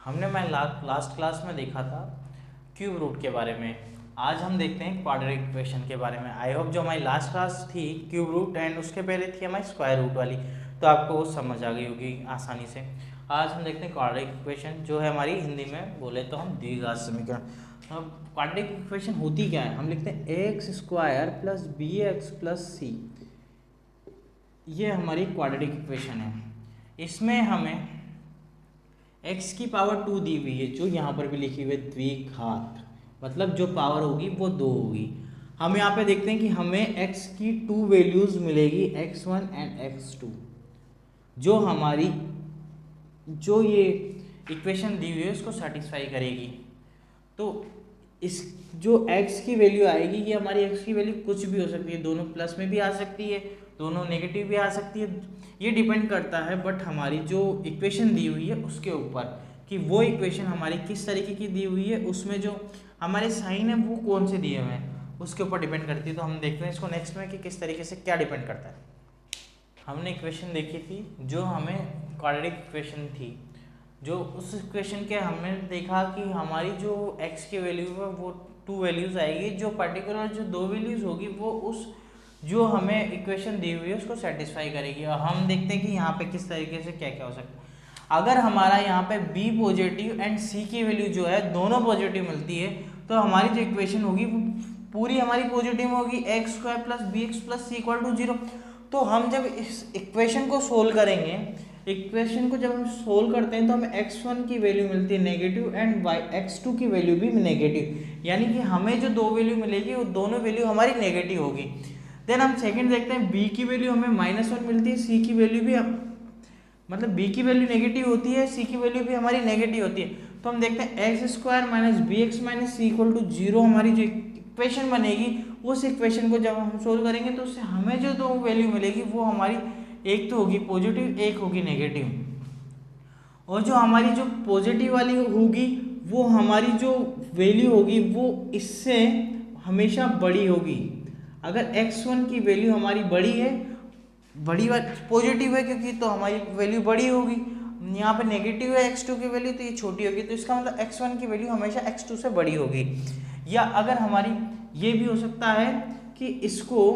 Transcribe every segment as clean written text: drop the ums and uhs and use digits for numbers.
हमने मैं last class में देखा था क्यूब रूट के बारे में। आज हम देखते हैं क्वाड्रेटिक इक्वेशन के बारे में। आई होप जो हमारी लास्ट क्लास थी क्यूब रूट एंड उसके पहले थी हमारी स्क्वायर रूट वाली, तो आपको वो समझ आ गई होगी आसानी से। आज हम देखते हैं क्वाड्रेटिक इक्वेशन, जो है हमारी हिंदी में बोले तो हम द्विघात समीकरण। अब क्वाड्रेटिक इक्वेशन होती क्या है, हम लिखते हैं x square plus b x plus c. ये हमारी क्वाड्रेटिक इक्वेशन है। इसमें हमें x की पावर 2 दी हुई है, जो यहाँ पर भी लिखी हुई है द्विघात, मतलब जो पावर होगी वो 2 होगी। हम यहाँ पे देखते हैं कि हमें x की 2 वैल्यूज मिलेगी, x1 एंड x2, जो हमारी जो ये इक्वेशन दी हुई है उसको सेटिस्फाई करेगी। तो इस जो x की वैल्यू आएगी, ये हमारी x की वैल्यू कुछ भी हो सकती है, दोनों प्लस में भी आ सकती है, दोनों नेगेटिव भी आ सकती है। ये डिपेंड करता है बट हमारी जो इक्वेशन दी हुई है उसके ऊपर, कि वो इक्वेशन हमारी किस तरीके की दी हुई है, उसमें जो हमारे साइन है वो कौन से दिए हुए हैं उसके ऊपर डिपेंड करती है। तो हम देखते हैं इसको नेक्स्ट में कि किस तरीके से क्या डिपेंड करता है। हमने इक्वेशन देखी थी जो हमें क्वाड्रेटिक इक्वेशन थी, जो उस इक्वेशन के हमने देखा कि हमारी जो x की वैल्यू है वो 2 वैल्यूज़ आएगी, जो पर्टिकुलर जो 2 वैल्यूज़ होगी वो उस जो हमें इक्वेशन दी हुई है उसको सेटिस्फाई करेगी। और हम देखते हैं कि यहाँ पे किस तरीके से क्या क्या हो सकता है। अगर हमारा यहाँ पे b पॉजिटिव एंड c की वैल्यू जो है दोनों पॉजिटिव मिलती है, तो हमारी जो इक्वेशन होगी वो पूरी हमारी पॉजिटिव होगी, x square plus b x plus c equal to 0। तो हम जब इस इक्वेशन को सोल्व करेंगे, इक्वेशन को जब हम सोल्व करते हैं तो हमें x1 की वैल्यू मिलती है नेगेटिव एंड x2 की वैल्यू भी नेगेटिव, यानी कि हमें जो 2 वैल्यू मिलेगी वो दोनों वैल्यू हमारी नेगेटिव होगी। देन हम सेकंड देखते हैं, b की वैल्यू हमें -1 मिलती है, c की वैल्यू भी मतलब b की वैल्यू नेगेटिव होती है, c की वैल्यू भी हमारी नेगेटिव होती है। तो हम देखते हैं x square minus b x minus c equal to 0 हमारी जो इक्वेशन बनेगी, उस इक्वेशन को जब हम सोल्व करेंगे तो उससे हमें जो 2 वैल्यू मिलेगी वो हमारी एक तो होगी पॉजिटिव, एक होगी नेगेटिव। और जो हमारी जो पॉजिटिव वाली होगी वो हमारी जो वैल्यू होगी वो इससे हमेशा बड़ी होगी। अगर x1 की वैल्यू हमारी बड़ी है, बड़ी पॉजिटिव है क्योंकि, तो हमारी वैल्यू बड़ी होगी। यहाँ पे नेगेटिव है x2 की वैल्यू, तो ये छोटी होगी, तो इसका मतलब x1 की वैल्यू हमेशा x2 से बड़ी होगी। या अगर हमारी ये भी हो सकता है कि इसको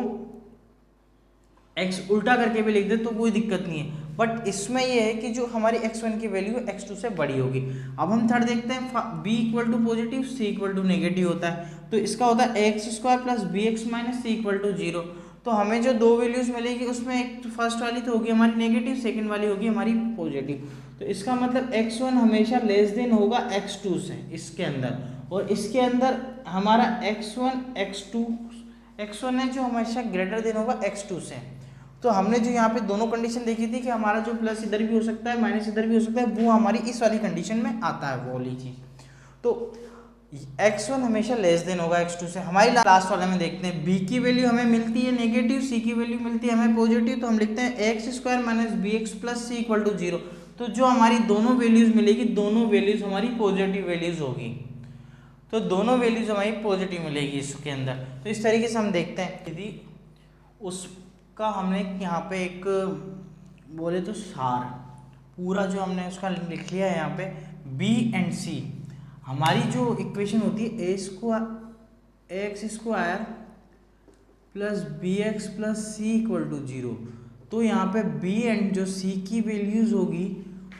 x उल्टा करके भी लिख दे तो कोई दिक्कत नहीं है, बट इसमें ये है कि जो हमारी x1 की वैल्यू x2 से बड़ी होगी। अब हम थर्ड देखते हैं, b equal to positive, c equal to negative होता है, तो इसका होता है x square plus b x minus c equal to 0। तो हमें जो 2 वैल्यूज मिलेगी उसमें एक तो फर्स्ट वाली तो होगी हमारी नेगेटिव, सेकंड वाली होगी हमारी पॉजिटिव। तो इसका मतलब x1 हमेशा लेस देन होगा x2 से इसके अंदर, और इसके अंदर हमारा x1 है जो हमेशा ग्रेटर देन होगा x2 से। तो हमने जो यहाँ पे दोनों कंडीशन देखी थी कि हमारा जो प्लस इधर भी हो सकता है माइनस इधर भी हो सकता है, वो हमारी इस वाली कंडीशन में आता है वो वाली चीज़। तो x1 हमेशा लेस देन होगा x2 से। हमारी लास्ट वाले में देखते हैं, b की वैल्यू हमें मिलती है नेगेटिव, c की वैल्यू मिलती है हमें पॉजिटिव, तो हम लिखते हैं x square minus b x plus c equal to 0। तो जो हमारी दोनों वैल्यूज मिलेगी, दोनों वैल्यूज हमारी पॉजिटिव वैल्यूज होगी, तो दोनों वैल्यूज हमारी पॉजिटिव मिलेगी इसके अंदर। तो इस तरीके से हम देखते हैं, यदि उसका हमने यहाँ पे एक बोले तो सार पूरा जो हमने उसका लिख लिया है यहाँ पे, b एंड c हमारी जो इक्वेशन होती है x square plus b x plus c equal to 0। तो यहाँ पे b एंड जो c की वैल्यूज होगी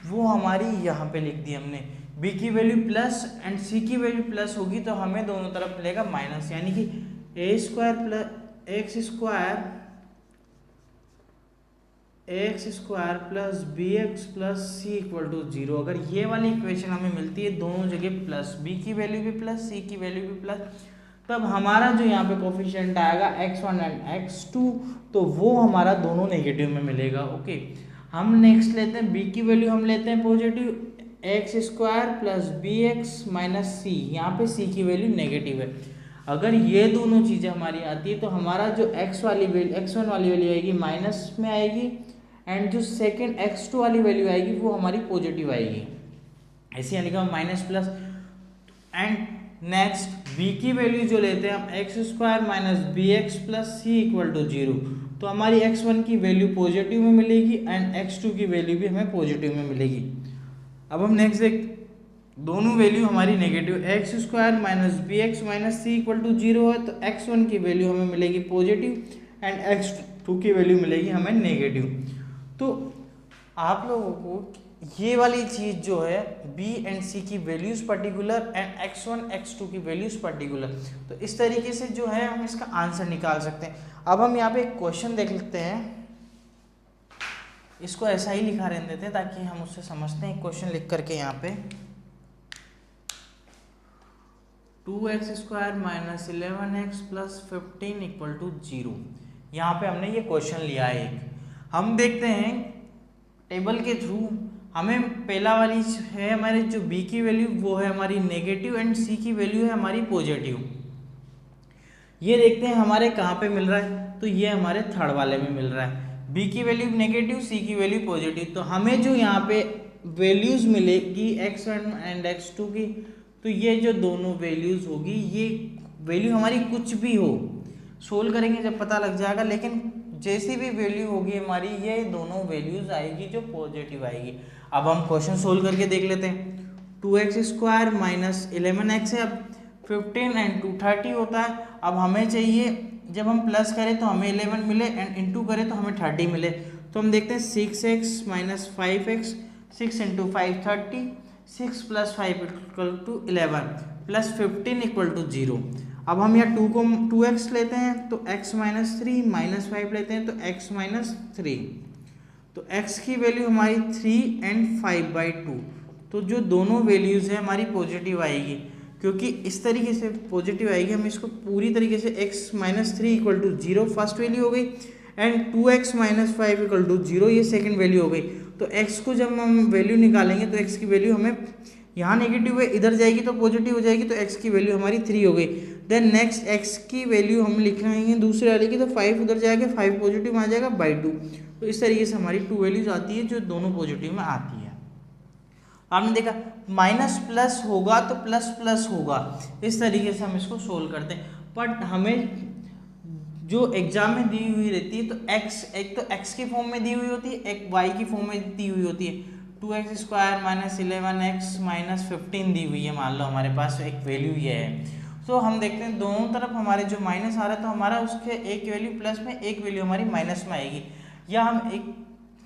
वो हमारी यहाँ पे लिख दी हमने, b की वैल्यू प्लस एंड c की वैल्यू प्लस होगी, तो हमें दोनों तरफ मिलेगा माइनस, यानी कि x square plus b x plus c equal to 0। अगर ये वाली इक्वेशन हमें मिलती है दोनों जगह प्लस, b की वैल्यू भी प्लस, c की वैल्यू भी प्लस, तब हमारा जो यहाँ पे कोफिशिएंट आएगा x1 एंड x2, तो वो हमारा दोनों नेगेटिव में मिलेगा। ओके, हम नेक्स्ट लेते हैं b की वैल्यू, हम लेते हैं positive, x square plus b x minus c, यहाँ पे c की वैल्यू नेगेटिव है। अगर ये दोनों चीज़ें हमारी आती है तो हमारा जो x1 वाली वैल्यू आएगी माइनस में आएगी, एंड जो सेकेंड x2 वाली वैल्यू आएगी वो हमारी पॉजिटिव आएगी, ऐसे यानी कि minus plus. And next b की वैल्यू जो लेते हैं हम x square minus b x plus c equal to 0, तो हमारी x1 की वैल्यू पॉजिटिव में मिलेगी एंड x2 की वैल्यू भी हमें पॉजिटिव में मिलेगी। अब हम नेक्स्ट दोनों वैल्यू हमारी negative, x square minus b x minus c equal to 0 है, तो एक्स वन की वैल्यू हमें मिलेगी पॉजिटिव एंड एक्स टू की वैल्यू मिलेगी हमें नेगेटिव। तो आप लोगों को ये वाली चीज़ जो है बी एंड सी की values particular and x one x two की वैल्यूज़ पर्टिकुलर, तो इस तरीके से जो है हम इसका आंसर निकाल सकते हैं। अब हम यहाँ पे एक क्वेश्चन देख लेते हैं, इसको ऐसा ही लिखा रहने देते हैं ताकि हम उससे समझते हैं। क्वेश्चन लिख करके यहाँ पे 2x square minus 11x plus 15 equal to 0, यहाँ पे हमने ये क्वेश्चन लिया है एक। हम देखते हैं टेबल के थ्रू, हमें पहला वाली है हमारे जो b की वैल्यू वो है हमारी नेगेटिव एंड c की वैल्यू है हमारी पॉजिटिव। ये देखते हैं हमारे कहाँ पे मिल रहा है, तो ये हमारे थर्ड वाले में मिल रहा है, b की वैल्यू नेगेटिव c की वैल्यू पॉजिटिव। तो हमें जो यहाँ पे वैल्यूज मिलेगी x1 एंड x2 की, तो ये जो दोनों वैल्यूज होगी, ये वैल्यू हमारी कुछ भी हो, सोल्व करेंगे जब पता लग जाएगा, लेकिन जैसी भी वैल्यू होगी हमारी, ये दोनों वैल्यूज आएगी जो पॉजिटिव आएगी। अब हम क्वेश्चन सोल्व करके देख लेते हैं। 2x स्क्वायर माइनस 11x है, अब 15 एंड 2 30 होता है। अब हमें चाहिए जब हम प्लस करें तो हमें 11 मिले एंड इंटू करें तो हमें 30 मिले। तो हम देखते हैं 6x minus 5x, 6 into 5 30, 6 plus 5 equal to 11 plus 15 equal to 0। अब हम यहाँ 2 को 2x लेते हैं तो x माइनस 3 माइनस 5 लेते हैं तो x माइनस 3, तो x की वैल्यू हमारी 3 एंड 5/2। तो जो दोनों वैल्यूज़ है हमारी पॉजिटिव आएगी, क्योंकि इस तरीके से पॉजिटिव आएगी। हम इसको पूरी तरीके से x minus 3 equal to 0 first value हो गई and 2x minus 5 equal to 0 ये सेकेंड वैल्यू हो गई। तो x को जब हम वैल्यू निकालेंगे तो x की वैल्यू हमें यहाँ नेगेटिव है, इधर जाएगी तो पॉजिटिव हो जाएगी, तो x की वैल्यू हमारी 3 हो गई। देन नेक्स्ट x की वैल्यू हम लिखेंगे दूसरे वाले की, तो 5 उधर जाएगा, 5 पॉजिटिव में आ जाएगा /2। तो इस तरीके से हमारी 2 वैल्यूज आती है जो दोनों पॉजिटिव में आती है। आपने देखा माइनस प्लस होगा तो प्लस प्लस होगा, इस तरीके से हम इसको सोल्व करते हैं। बट हमें जो एग्जाम में दी हुई रहती है तो x, एक तो x की फॉर्म में दी हुई होती है, एक y की फॉर्म में दी हुई होती है। 2x square minus 11x minus 15 दी हुई है, मान लो हमारे पास एक वैल्यू ये है। तो हम देखते हैं दोनों तरफ हमारे जो माइनस आ रहा है, तो हमारा उसके एक वैल्यू प्लस में एक वैल्यू हमारी माइनस में आएगी। या हम एक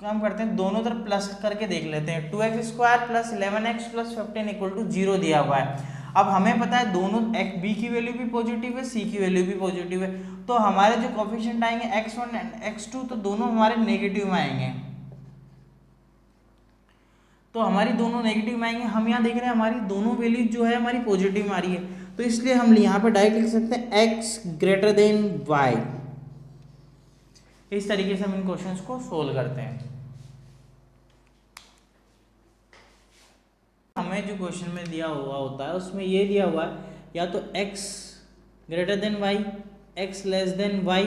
काम करते हैं, दोनों तरफ प्लस करके देख लेते हैं। 2x square plus 11x plus 15 equal to 0 दिया हुआ है। अब हमें पता है दोनों b की वैल्यू भी पॉजिटिव है, c की वैल्यू भी पॉजिटिव है, तो हमारे जो कोफिशिएंट आएंगे x1 एंड x2 तो दोनों हमारे नेगेटिव में आएंगे। तो हमारी दोनों नेगेटिव में आएंगे। हम यहाँ देख रहे हैं हमारी दोनों वैल्यू जो है हमारी पॉजिटिव में आ रही है, तो इसलिए हम यहाँ पे डायरेक्ट लिख सकते हैं x ग्रेटर देन y। इस तरीके से हम इन क्वेश्चंस को सोल्व करते हैं। हमें जो क्वेश्चन में दिया हुआ होता है उसमें ये दिया हुआ है या तो x greater than y, x less than y,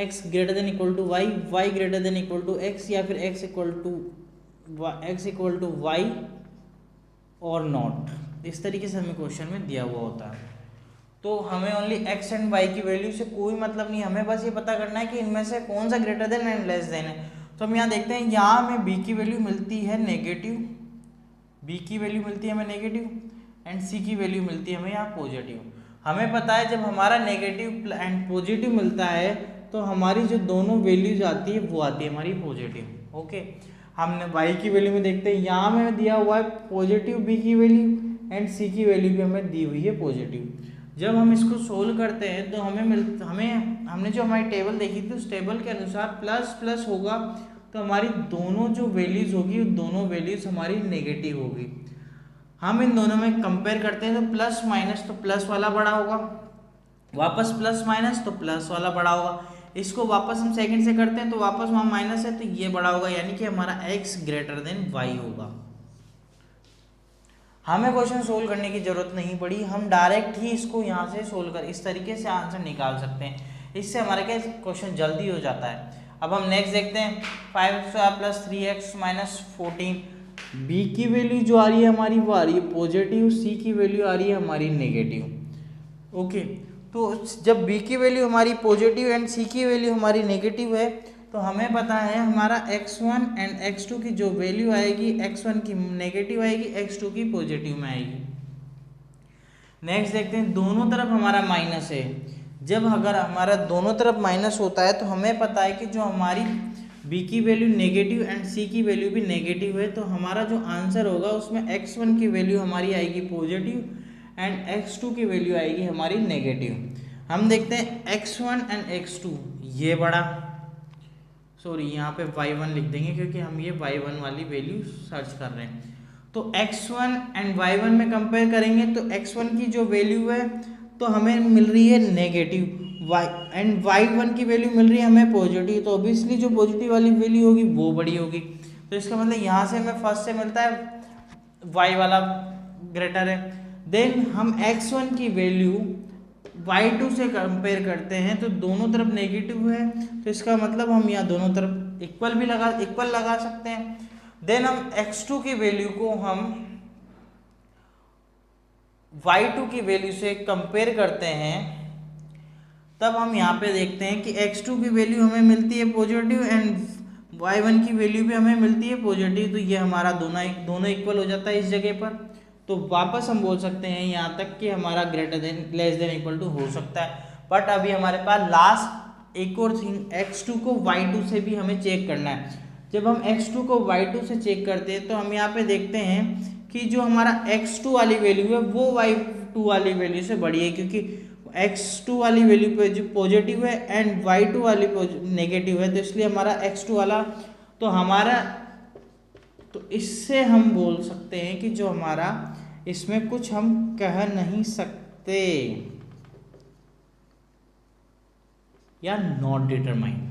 x greater than equal to y, y greater than equal to x, या फिर x इक्वल टू y और नॉट। इस तरीके से हमें क्वेश्चन में दिया हुआ होता है। तो हमें ओनली x एंड y की वैल्यू से कोई मतलब नहीं, हमें बस ये पता करना है कि इनमें से कौन सा greater than and less than है। तो हम यहाँ देखते हैं, यहाँ हमें b की वैल्यू मिलती है नेगेटिव, b की वैल्यू मिलती है हमें नेगेटिव एंड c की वैल्यू मिलती है हमें यहाँ पॉजिटिव। हमें पता है जब हमारा नेगेटिव एंड पॉजिटिव मिलता है तो हमारी जो दोनों वैल्यूज आती है वो आती है हमारी पॉजिटिव। ओके, हमने y की वैल्यू में देखते हैं, यहाँ हमें दिया हुआ है पॉजिटिव b की वैल्यू एंड c की वैल्यू भी हमें दी हुई है पॉजिटिव। जब हम इसको सोल्व करते हैं तो हमने जो हमारी टेबल देखी थी उस टेबल के अनुसार प्लस प्लस होगा, तो हमारी दोनों जो वैल्यूज होगी दोनों वैल्यूज हमारी नेगेटिव होगी। हम इन दोनों में कंपेयर करते हैं तो प्लस माइनस तो प्लस वाला बड़ा होगा, वापस प्लस माइनस तो प्लस वाला बड़ा होगा, इसको वापस हम सेकंड से करते हैं तो वापस वहाँ माइनस है तो ये बड़ा होगा, यानी कि हमारा x ग्रेटर देन y होगा। हमें क्वेश्चन सोल्व करने की जरूरत नहीं पड़ी, हम डायरेक्ट ही इसको यहाँ से सोल्व कर इस तरीके से आंसर निकाल सकते हैं। इससे हमारा क्या क्वेश्चन जल्दी हो जाता है। अब हम नेक्स्ट देखते हैं 5x plus 3x minus 14। b की वैल्यू जो आ रही है हमारी वो आ रही है पॉजिटिव, c की वैल्यू आ रही है हमारी नेगेटिव। ओके, तो जब b की वैल्यू हमारी पॉजिटिव एंड c की वैल्यू हमारी नेगेटिव है तो हमें पता है हमारा x1 एंड x2 की जो वैल्यू आएगी, x1 की नेगेटिव आएगी, x2 की पॉजिटिव में आएगी। नेक्स्ट देखते हैं, दोनों तरफ हमारा माइनस है। जब अगर हमारा दोनों तरफ माइनस होता है तो हमें पता है कि जो हमारी b की वैल्यू नेगेटिव एंड c की वैल्यू भी नेगेटिव है, तो हमारा जो आंसर होगा उसमें x1 की वैल्यू हमारी आएगी पॉजिटिव एंड x2 की वैल्यू आएगी हमारी नेगेटिव। हम देखते हैं x1 एंड x2, ये बड़ा, सॉरी यहाँ पे y1 लिख देंगे क्योंकि हम ये y1 वाली वैल्यू सर्च कर रहे हैं। तो x1 एंड y1 में कंपेयर करेंगे तो x1 की जो वैल्यू है तो हमें मिल रही है नेगेटिव, y एंड y1 की वैल्यू मिल रही है हमें पॉजिटिव, तो ऑब्वियसली जो पॉजिटिव वाली वैल्यू होगी वो बड़ी होगी। तो इसका मतलब यहाँ से हमें फर्स्ट से मिलता है y वाला ग्रेटर है। देन हम x1 की वैल्यू y2 से कंपेयर करते हैं तो दोनों तरफ नेगेटिव है, तो इसका मतलब हम यहाँ दोनों तरफ इक्वल लगा सकते हैं। देन हम x2 की वैल्यू को हम y2 की वैल्यू से कंपेयर करते हैं, तब हम यहाँ पे देखते हैं कि x2 की वैल्यू हमें मिलती है पॉजिटिव एंड y1 की वैल्यू भी हमें मिलती है पॉजिटिव, तो ये हमारा दोनों इक्वल हो जाता है इस जगह पर। तो वापस हम बोल सकते हैं यहाँ तक कि हमारा greater than less than equal to हो सकता है। बट अभी हमारे पास लास्ट एक और थिंग, x2 को y2 से भी हमें चेक करना है। जब हम x2 को y2 से चेक करते हैं तो हम यहाँ पे देखते हैं कि जो हमारा x2 वाली वैल्यू है वो y2 वाली वैल्यू से बड़ी है, क्योंकि x2 वाली वैल्यू पॉजिटिव है एंड y2 वाली नेगेटिव है, तो इसलिए हमारा x2 वाला तो इससे हम बोल सकते हैं कि जो हमारा इसमें कुछ हम कह नहीं सकते या नॉट डिटरमाइन।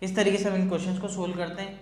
इस तरीके से हम इन क्वेश्चंस को सोल्व करते हैं।